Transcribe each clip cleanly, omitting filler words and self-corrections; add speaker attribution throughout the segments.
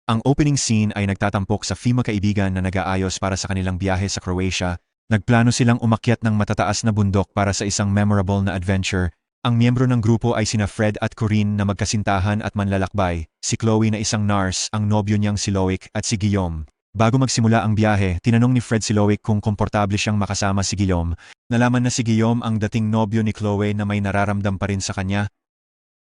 Speaker 1: Ang opening scene ay nagtatampok sa magkaibigan na nag-aayos para sa kanilang biyahe sa Croatia. Nagplano silang umakyat ng matataas na bundok para sa isang memorable na adventure. Ang miyembro ng grupo ay sina Fred at Corinne na magkasintahan at manlalakbay, si Chloe na isang nurse, ang nobyo niyang si Loic at si Guillaume. Bago magsimula ang biyahe, tinanong ni Fred si Loic kung komportable siyang makasama si Guillaume. Nalaman na si Guillaume ang dating nobyo ni Chloe na may nararamdam pa rin sa kanya.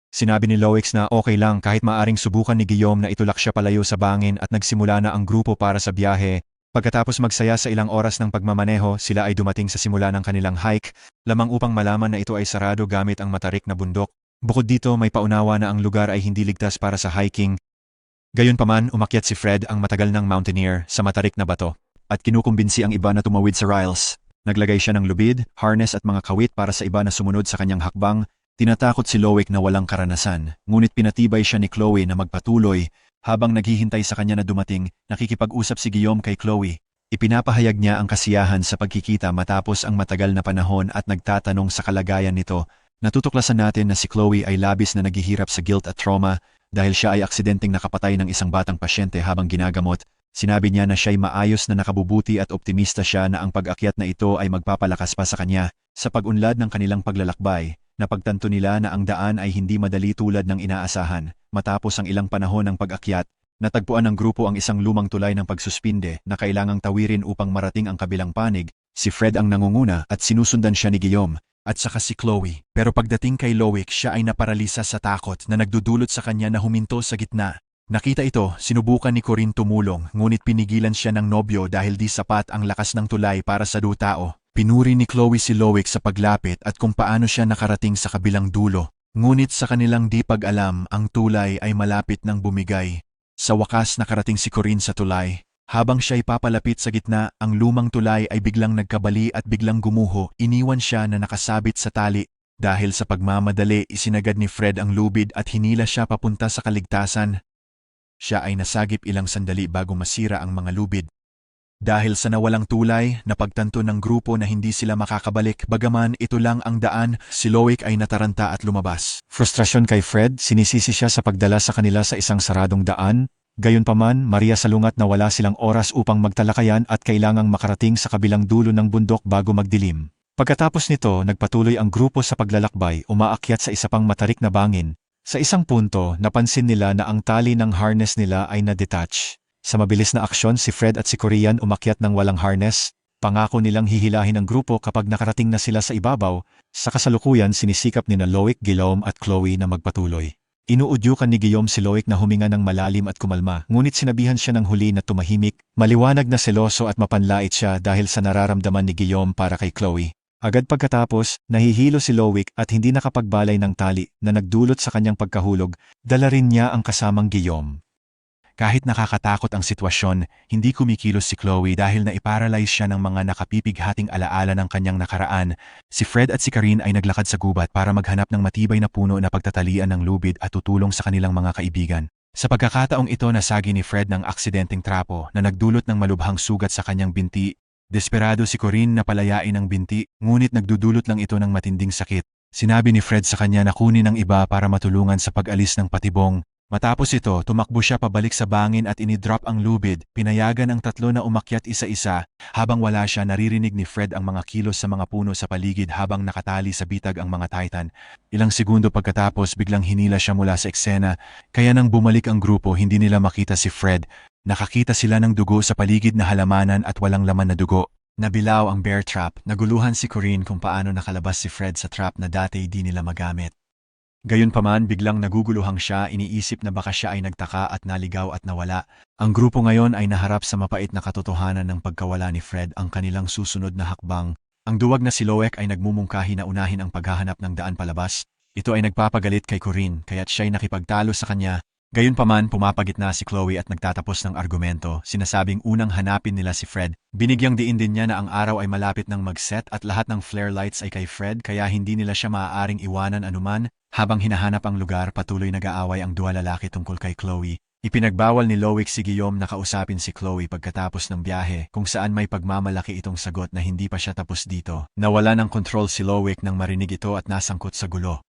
Speaker 1: Sinabi ni Loic na okay lang kahit maaring subukan ni Guillaume na itulak siya palayo sa bangin at nagsimula na ang grupo para sa biyahe. Pagkatapos magsaya sa ilang oras ng pagmamaneho, sila ay dumating sa simula ng kanilang hike, lamang upang malaman na ito ay sarado gamit ang matarik na bundok. Bukod dito, may paunawa na ang lugar ay hindi ligtas para sa hiking. Gayunpaman, umakyat si Fred, ang matagal ng mountaineer, sa matarik na bato, at kinukumbinsi ang iba na tumawid sa rails. Naglagay siya ng lubid, harness at mga kawit para sa iba na sumunod sa kanyang hakbang. Tinatakot si Loic na walang karanasan, ngunit pinatibay siya ni Chloe na magpatuloy. Habang naghihintay sa kanya na dumating, nakikipag-usap si Guillaume kay Chloe. Ipinapahayag niya ang kasiyahan sa pagkikita matapos ang matagal na panahon at nagtatanong sa kalagayan nito. Natutuklasan natin na si Chloe ay labis na naghihirap sa guilt at trauma dahil siya ay aksidenteng nakapatay ng isang batang pasyente habang ginagamot. Sinabi niya na siya'y maayos na nakabubuti at optimista siya na ang pag-akyat na ito ay magpapalakas pa sa kanya. Sa pag-unlad ng kanilang paglalakbay, napagtanto nila na ang daan ay hindi madali tulad ng inaasahan. Matapos ang ilang panahon ng pag-akyat, natagpuan ng grupo ang isang lumang tulay ng pagsuspinde na kailangang tawirin upang marating ang kabilang panig. Si Fred ang nangunguna at sinusundan siya ni Guillaume, at saka si Chloe. Pero pagdating kay Loic, siya ay naparalisa sa takot na nagdudulot sa kanya na huminto sa gitna. Nakita ito, sinubukan ni Corinne tumulong, ngunit pinigilan siya ng nobyo dahil di sapat ang lakas ng tulay para sa tao. Pinuri ni Chloe si Loic sa paglapit at kung paano siya nakarating sa kabilang dulo. Ngunit sa kanilang di pag-alam, ang tulay ay malapit ng bumigay. Sa wakas nakarating si Corinne sa tulay. Habang siya'y papalapit sa gitna, ang lumang tulay ay biglang nagkabali at biglang gumuho. Iniwan siya na nakasabit sa tali. Dahil sa pagmamadali, isinagad ni Fred ang lubid at hinila siya papunta sa kaligtasan. Siya ay nasagip ilang sandali bago masira ang mga lubid. Dahil sa nawalang tulay, napagtanto ng grupo na hindi sila makakabalik bagaman ito lang ang daan, si Loic ay nataranta at lumabas. Frustrasyon kay Fred, sinisisi siya sa pagdala sa kanila sa isang saradong daan. Gayunpaman, Maria salungat na wala silang oras upang magtalakayan at kailangang makarating sa kabilang dulo ng bundok bago magdilim. Pagkatapos nito, nagpatuloy ang grupo sa paglalakbay, umaakyat sa isa pang matarik na bangin. Sa isang punto, napansin nila na ang tali ng harness nila ay na-detach. Sa mabilis na aksyon, si Fred at si Corinne umakyat ng walang harness. Pangako nilang hihilahin ang grupo kapag nakarating na sila sa ibabaw. Sa kasalukuyan, sinisikap nina Loic, Guillaume at Chloe na magpatuloy. Inuudyukan ni Guillaume si Loic na huminga ng malalim at kumalma, ngunit sinabihan siya ng huli na tumahimik. Maliwanag na seloso at mapanlait siya dahil sa nararamdaman ni Guillaume para kay Chloe. Agad pagkatapos, nahihilo si Loic at hindi nakapagbalay ng tali na nagdulot sa kanyang pagkahulog. Dala rin niya ang kasamang Guillaume. Kahit nakakatakot ang sitwasyon, hindi kumikilos si Chloe dahil naiparalyze siya ng mga nakapipighating alaala ng kanyang nakaraan. Si Fred at si Corinne ay naglakad sa gubat para maghanap ng matibay na puno na pagtatalian ng lubid at tutulong sa kanilang mga kaibigan. Sa pagkakataong ito, nasagi ni Fred ng aksidenteng trapo na nagdulot ng malubhang sugat sa kanyang binti. Desperado si Corinne na palayain ang binti, ngunit nagdudulot lang ito ng matinding sakit. Sinabi ni Fred sa kanya na kunin ang iba para matulungan sa pag-alis ng patibong. Matapos ito, tumakbo siya pabalik sa bangin at inidrop ang lubid. Pinayagan ang tatlo na umakyat isa-isa. Habang wala siya, naririnig ni Fred ang mga kilos sa mga puno sa paligid habang nakatali sa bitag ang mga Titan. Ilang segundo pagkatapos, biglang hinila siya mula sa eksena. Kaya nang bumalik ang grupo, hindi nila makita si Fred. Nakakita sila ng dugo sa paligid na halamanan at walang laman na dugo. Nabilaw ang bear trap. Naguluhan si Corinne kung paano nakalabas si Fred sa trap na dati di nila magamit. Gayunpaman, biglang naguguluhang siya, iniisip na baka siya ay nagtaka at naligaw at nawala. Ang grupo ngayon ay naharap sa mapait na katotohanan ng pagkawala ni Fred, ang kanilang susunod na hakbang. Ang duwag na si Loic ay nagmumungkahi na unahin ang paghahanap ng daan palabas. Ito ay nagpapagalit kay Corinne, kaya't siya'y nakipagtalo sa kanya. Gayunpaman, pumapagitna si Chloe at nagtatapos ng argumento, sinasabing unang hanapin nila si Fred. Binigyang diin din niya na ang araw ay malapit ng mag-set at lahat ng flare lights ay kay Fred kaya hindi nila siya maaaring iwanan anuman. Habang hinahanap ang lugar, patuloy nag-aaway ang dua lalaki tungkol kay Chloe. Ipinagbawal ni Loic si Guillaume na kausapin si Chloe pagkatapos ng biyahe, kung saan may pagmamalaki itong sagot na hindi pa siya tapos dito. Nawala ng kontrol si Loic nang marinig ito at nasangkot sa gulo.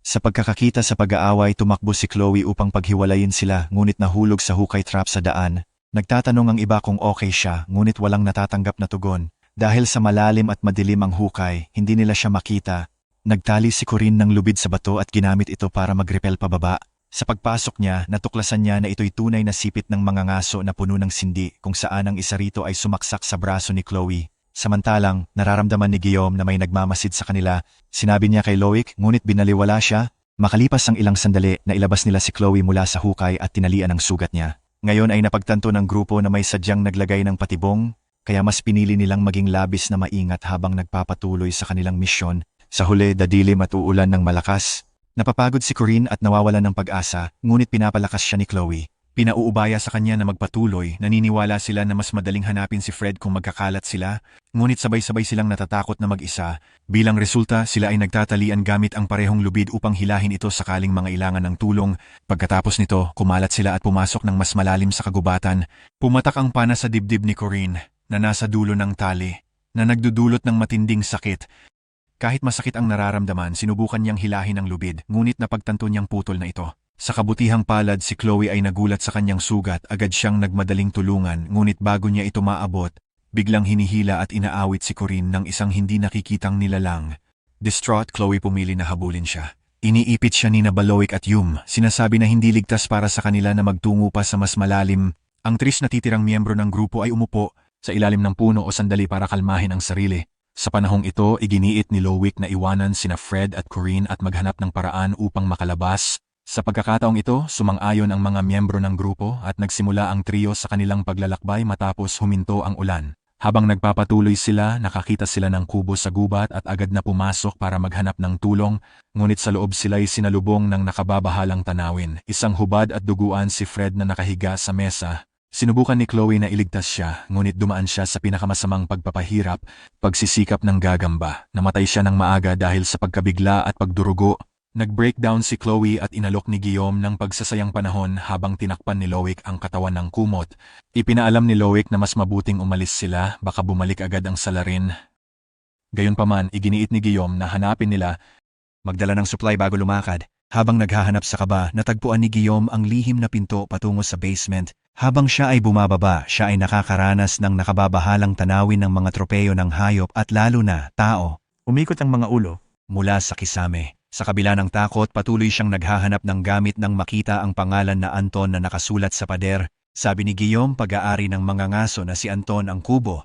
Speaker 1: Sa pagkakakita sa pag-aaway, tumakbo si Chloe upang paghiwalayin sila, ngunit nahulog sa hukay trap sa daan. Nagtatanong ang iba kung okay siya, ngunit walang natatanggap na tugon. Dahil sa malalim at madilim ang hukay, hindi nila siya makita. Nagtali si Corinne ng lubid sa bato at ginamit ito para mag-repel pababa. Sa pagpasok niya, natuklasan niya na ito'y tunay na sipit ng mga ngaso na puno ng sindi, kung saan ang isa rito ay sumaksak sa braso ni Chloe. Samantalang, nararamdaman ni Guillaume na may nagmamasid sa kanila. Sinabi niya kay Loic, ngunit binaliwala siya. Makalipas ang ilang sandali, nailabas nila si Chloe mula sa hukay at tinalian ang sugat niya. Ngayon ay napagtanto ng grupo na may sadyang naglagay ng patibong, kaya mas pinili nilang maging labis na maingat habang nagpapatuloy sa kanilang misyon. Sa huli, dadilim at uulan ng malakas. Napapagod si Corinne at nawawalan ng pag-asa, ngunit pinapalakas siya ni Chloe. Pinauubaya sa kanya na magpatuloy, naniniwala sila na mas madaling hanapin si Fred kung magkakalat sila, ngunit sabay-sabay silang natatakot na mag-isa. Bilang resulta, sila ay nagtatalian gamit ang parehong lubid upang hilahin ito sakaling mga ilangan ng tulong. Pagkatapos nito, kumalat sila at pumasok ng mas malalim sa kagubatan. Pumatak ang pana sa dibdib ni Corinne, na nasa dulo ng tali, na nagdudulot ng matinding sakit. Kahit masakit ang nararamdaman, sinubukan niyang hilahin ang lubid, ngunit napagtanto niyang putol na ito. Sa kabutihang palad, si Chloe ay nagulat sa kanyang sugat, agad siyang nagmadaling tulungan, ngunit bago niya ito maabot, biglang hinihila at inaawit si Corinne ng isang hindi nakikitang nilalang. Distraught, Chloe pumili na habulin siya. Iniipit siya ni Loic at Yum, sinasabi na hindi ligtas para sa kanila na magtungo pa sa mas malalim. Ang tris na titirang miyembro ng grupo ay umupo sa ilalim ng puno o sandali para kalmahin ang sarili. Sa panahong ito, iginiit ni Loic na iwanan sina Fred at Corinne at maghanap ng paraan upang makalabas. Sa pagkakataong ito, sumang-ayon ang mga miyembro ng grupo at nagsimula ang trio sa kanilang paglalakbay matapos huminto ang ulan. Habang nagpapatuloy sila, nakakita sila ng kubo sa gubat at agad na pumasok para maghanap ng tulong, ngunit sa loob sila'y sinalubong ng nakababahalang tanawin. Isang hubad at duguan si Fred na nakahiga sa mesa. Sinubukan ni Chloe na iligtas siya, ngunit dumaan siya sa pinakamasamang pagpapahirap, pagsisikap ng gagamba. Namatay siya ng maaga dahil sa pagkabigla at pagdurugo. Nag-breakdown si Chloe at inalok ni Guillaume ng pagsasayang panahon habang tinakpan ni Loic ang katawan ng kumot. Ipinaalam ni Loic na mas mabuting umalis sila, baka bumalik agad ang salarin. Gayunpaman, iginiit ni Guillaume na hanapin nila, magdala ng supply bago lumakad. Habang naghahanap sa kaba, natagpuan ni Guillaume ang lihim na pinto patungo sa basement. Habang siya ay bumababa, siya ay nakakaranas ng nakababahalang tanawin ng mga tropeyo ng hayop at lalo na tao. Umikot ang mga ulo mula sa kisame. Sa kabila ng takot, patuloy siyang naghahanap ng gamit nang makita ang pangalan na Anton na nakasulat sa pader. Sabi ni Guillaume, pag-aari ng mga ngaso na si Anton ang kubo.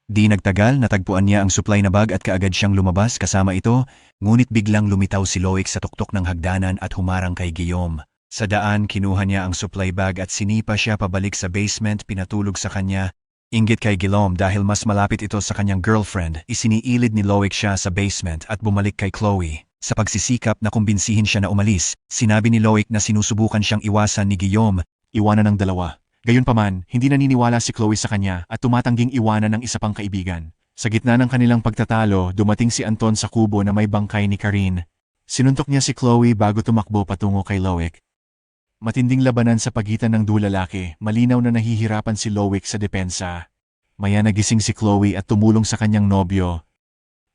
Speaker 1: Di nagtagal, natagpuan niya ang supply na bag at kaagad siyang lumabas kasama ito, ngunit biglang lumitaw si Loic sa tuktok ng hagdanan at humarang kay Guillaume. Sa daan, kinuha niya ang supply bag at sinipa siya pabalik sa basement, pinatulog sa kanya. Inggit kay Guillaume dahil mas malapit ito sa kanyang girlfriend, isiniilid ni Loic siya sa basement at bumalik kay Chloe. Sa pagsisikap na kumbinsihin siya na umalis, sinabi ni Loic na sinusubukan siyang iwasan ni Guillaume, iwanan ng dalawa. Gayunpaman, hindi naniniwala si Chloe sa kanya at tumatangging iwanan ng isa pang kaibigan. Sa gitna ng kanilang pagtatalo, dumating si Anton sa kubo na may bangkay ni Corinne. Sinuntok niya si Chloe bago tumakbo patungo kay Loic. Matinding labanan sa pagitan ng dua lalaki, malinaw na nahihirapan si Loic sa depensa. Maya nagising si Chloe at tumulong sa kanyang nobyo.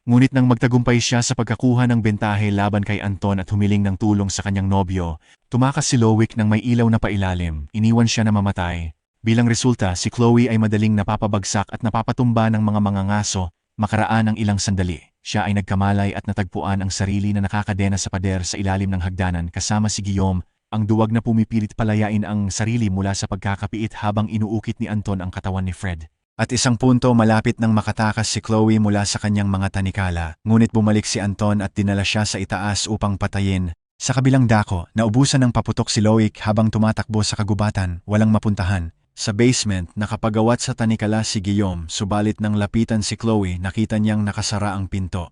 Speaker 1: Ngunit nang magtagumpay siya sa pagkakuha ng bentahe laban kay Anton at humiling ng tulong sa kanyang nobyo, tumakas si Loic ng may ilaw na pailalim, iniwan siya na mamatay. Bilang resulta, si Chloe ay madaling napapabagsak at napapatumba ng mga ngaso, makaraan ng ilang sandali. Siya ay nagkamalay at natagpuan ang sarili na nakakadena sa pader sa ilalim ng hagdanan kasama si Guillaume, ang duwag na pumipilit palayain ang sarili mula sa pagkakapiit habang inuukit ni Anton ang katawan ni Fred. At isang punto malapit nang makatakas si Chloe mula sa kanyang mga tanikala, ngunit bumalik si Anton at dinala siya sa itaas upang patayin. Sa kabilang dako, naubusan ng paputok si Loic habang tumatakbo sa kagubatan, walang mapuntahan. Sa basement, nakapagawat sa tanikala si Guillaume, subalit nang lapitan si Chloe, nakita niyang nakasara ang pinto.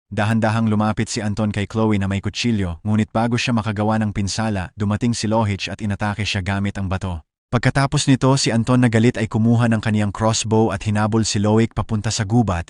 Speaker 1: Dahan-dahang lumapit si Anton kay Chloe na may kutsilyo, ngunit bago siya makagawa ng pinsala, dumating si Loic at inatake siya gamit ang bato. Pagkatapos nito, si Anton na galit ay kumuha ng kaniyang crossbow at hinabol si Loic papunta sa gubat.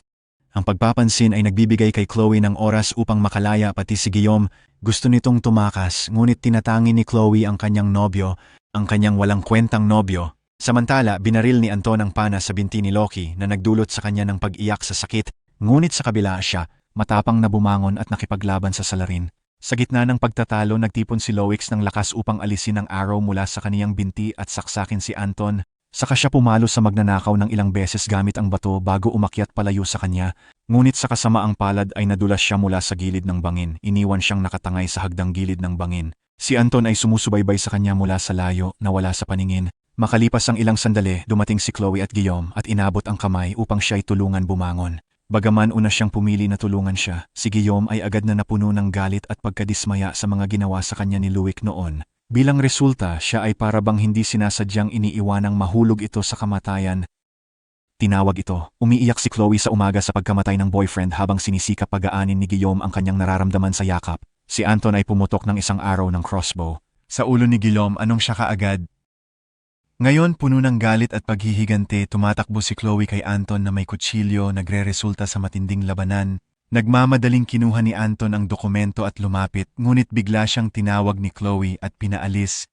Speaker 1: Ang pagpapansin ay nagbibigay kay Chloe ng oras upang makalaya pati si Guillaume. Gusto nitong tumakas, ngunit tinatangi ni Chloe ang kanyang nobyo, ang kanyang walang kwentang nobyo. Samantala, binaril ni Anton ang pana sa binti ni Loki na nagdulot sa kanya ng pag-iyak sa sakit, ngunit sa kabila siya, matapang na bumangon at nakipaglaban sa salarin. Sa gitna ng pagtatalo, nagtipon si Loix ng lakas upang alisin ang arrow mula sa kaniyang binti at saksakin si Anton. Saka siya pumalo sa magnanakaw ng ilang beses gamit ang bato bago umakyat palayo sa kanya. Ngunit sa kasamaang palad ay nadulas siya mula sa gilid ng bangin. Iniwan siyang nakatangay sa hagdang gilid ng bangin. Si Anton ay sumusubaybay sa kanya mula sa layo, nawala sa paningin. Makalipas ang ilang sandali, dumating si Chloe at Guillaume at inabot ang kamay upang siya'y tulungan bumangon. Bagaman una siyang pumili na tulungan siya, si Guillaume ay agad na napuno ng galit at pagkadismaya sa mga ginawa sa kanya ni Louis noon. Bilang resulta, siya ay parabang hindi sinasadyang iniiwanang mahulog ito sa kamatayan. Tinawag ito. Umiiyak si Chloe sa umaga sa pagkamatay ng boyfriend habang sinisikap pag-aanin ni Guillaume ang kanyang nararamdaman sa yakap. Si Anton ay pumutok ng isang arrow ng crossbow. Sa ulo ni Guillaume, anong siya kaagad? Ngayon, puno ng galit at paghihigante, tumatakbo si Chloe kay Anton na may kutsilyo, nagre-resulta sa matinding labanan. Nagmamadaling kinuha ni Anton ang dokumento at lumapit, ngunit bigla siyang tinawag ni Chloe at pinaalis.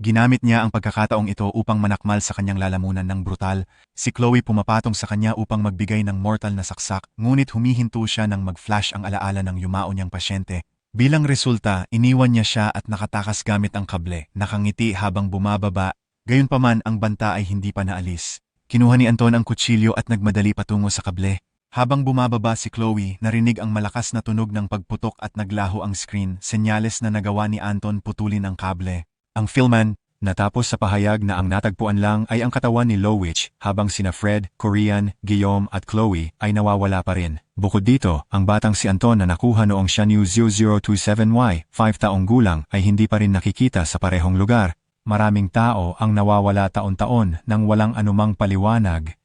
Speaker 1: Ginamit niya ang pagkakataong ito upang manakmal sa kanyang lalamunan ng brutal. Si Chloe pumapatong sa kanya upang magbigay ng mortal na saksak, ngunit humihinto siya nang mag-flash ang alaala ng yumao niyang pasyente. Bilang resulta, iniwan niya siya at nakatakas gamit ang kable, nakangiti habang bumababa. Gayunpaman, ang banta ay hindi pa naalis. Kinuha ni Anton ang kutsilyo at nagmadali patungo sa kable. Habang bumababa si Chloe, narinig ang malakas na tunog ng pagputok at naglaho ang screen, senyales na nagawa ni Anton putulin ang kable. Ang filman, natapos sa pahayag na ang natagpuan lang ay ang katawan ni Lowich, habang sina Fred, Korean, Guillaume at Chloe ay nawawala pa rin. Bukod dito, ang batang si Anton na nakuha noong Shanu 0027Y, 5 taong gulang, ay hindi pa rin nakikita sa parehong lugar. Maraming tao ang nawawala taon-taon nang walang anumang paliwanag.